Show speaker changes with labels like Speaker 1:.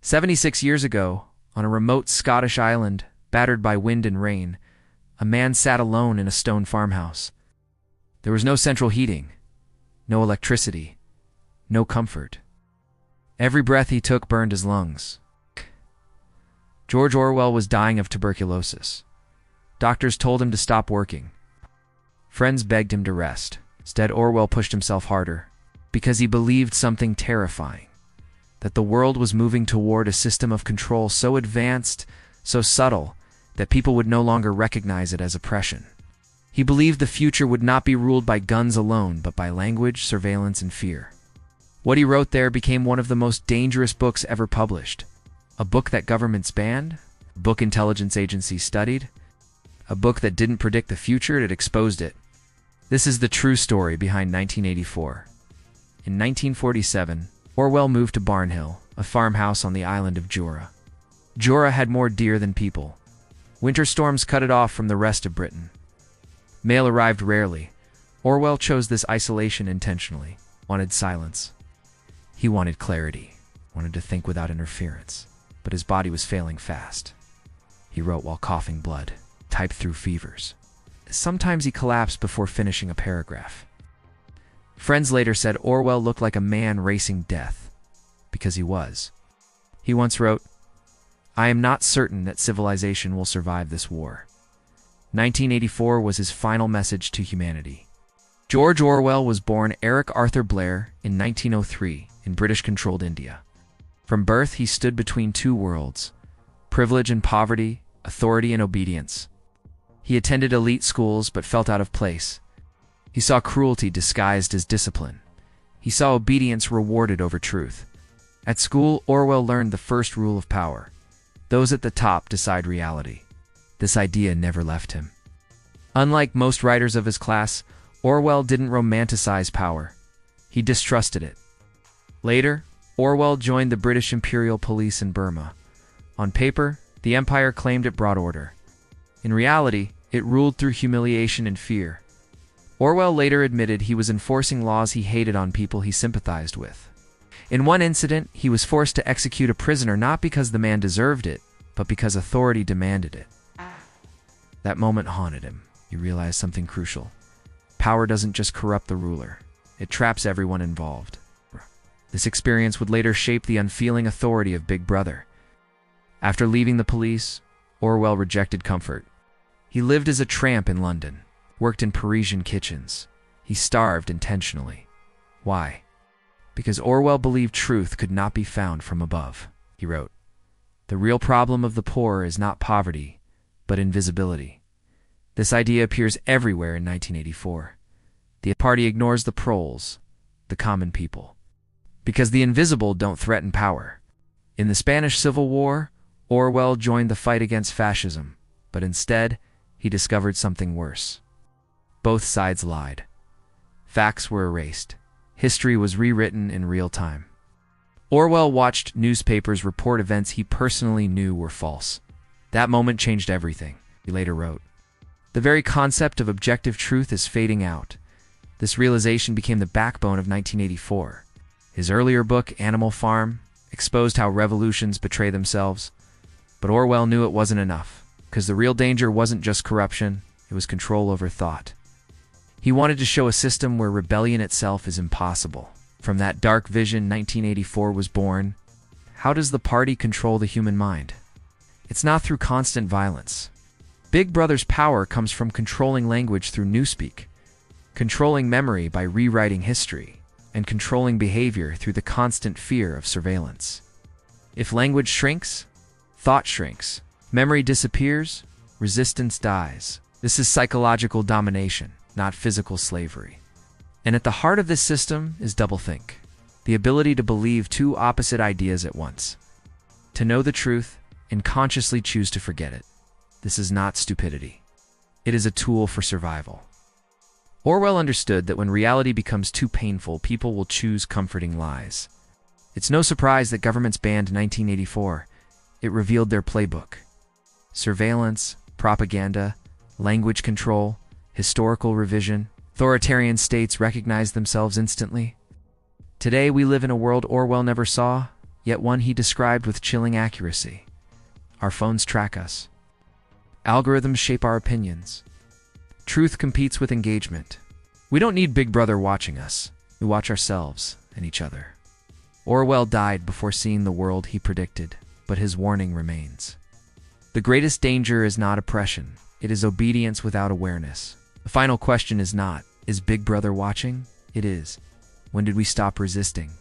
Speaker 1: 76 years ago, on a remote Scottish island, battered by wind and rain, a man sat alone in a stone farmhouse. There was no central heating, no electricity, no comfort. Every breath he took burned his lungs. George Orwell was dying of tuberculosis. Doctors told him to stop working. Friends begged him to rest. Instead, Orwell pushed himself harder, because he believed something terrifying, that the world was moving toward a system of control so advanced, so subtle, that people would no longer recognize it as oppression. He believed the future would not be ruled by guns alone, but by language, surveillance, and fear. What he wrote there became one of the most dangerous books ever published. A book that governments banned, a book intelligence agencies studied, a book that didn't predict the future, it exposed it. This is the true story behind 1984. In 1947, Orwell moved to Barnhill, a farmhouse on the island of Jura. Jura had more deer than people. Winter storms cut it off from the rest of Britain. Mail arrived rarely. Orwell chose this isolation intentionally, wanted silence. He wanted clarity, wanted to think without interference, but his body was failing fast. He wrote while coughing blood, typed through fevers. Sometimes he collapsed before finishing a paragraph. Friends later said Orwell looked like a man racing death, because he was. He once wrote, "I am not certain that civilization will survive this war." 1984 was his final message to humanity. George Orwell was born Eric Arthur Blair in 1903 in British-controlled India. From birth, he stood between two worlds, privilege and poverty, authority and obedience. He attended elite schools but felt out of place. He saw cruelty disguised as discipline. He saw obedience rewarded over truth. At school, Orwell learned the first rule of power. Those at the top decide reality. This idea never left him. Unlike most writers of his class, Orwell didn't romanticize power. He distrusted it. Later, Orwell joined the British Imperial Police in Burma. On paper, the empire claimed it brought order. In reality, it ruled through humiliation and fear. Orwell later admitted he was enforcing laws he hated on people he sympathized with. In one incident, he was forced to execute a prisoner not because the man deserved it, but because authority demanded it. That moment haunted him. He realized something crucial. Power doesn't just corrupt the ruler. It traps everyone involved. This experience would later shape the unfeeling authority of Big Brother. After leaving the police, Orwell rejected comfort. He lived as a tramp in London, worked in Parisian kitchens. He starved intentionally. Why? Because Orwell believed truth could not be found from above. He wrote, "The real problem of the poor is not poverty, but invisibility." This idea appears everywhere in 1984. The party ignores the proles, the common people, because the invisible don't threaten power. In the Spanish Civil War, Orwell joined the fight against fascism, but instead, he discovered something worse. Both sides lied. Facts were erased. History was rewritten in real time. Orwell watched newspapers report events he personally knew were false. That moment changed everything, he later wrote. The very concept of objective truth is fading out. This realization became the backbone of 1984. His earlier book, Animal Farm, exposed how revolutions betray themselves. But Orwell knew it wasn't enough, because the real danger wasn't just corruption, it was control over thought. He wanted to show a system where rebellion itself is impossible. From that dark vision, 1984 was born. How does the party control the human mind? It's not through constant violence. Big Brother's power comes from controlling language through Newspeak, controlling memory by rewriting history, and controlling behavior through the constant fear of surveillance. If language shrinks, thought shrinks. Memory disappears, resistance dies. This is psychological domination, not physical slavery. And at the heart of this system is doublethink, the ability to believe two opposite ideas at once, to know the truth and consciously choose to forget it. This is not stupidity. It is a tool for survival. Orwell understood that when reality becomes too painful, people will choose comforting lies. It's no surprise that governments banned 1984. It revealed their playbook. Surveillance, propaganda, language control, historical revision. Authoritarian states recognize themselves instantly. Today we live in a world Orwell never saw, yet one he described with chilling accuracy. Our phones track us. Algorithms shape our opinions. Truth competes with engagement. We don't need Big Brother watching us. We watch ourselves and each other. Orwell died before seeing the world he predicted, but his warning remains. The greatest danger is not oppression. It is obedience without awareness. The final question is not, is Big Brother watching? It is, when did we stop resisting?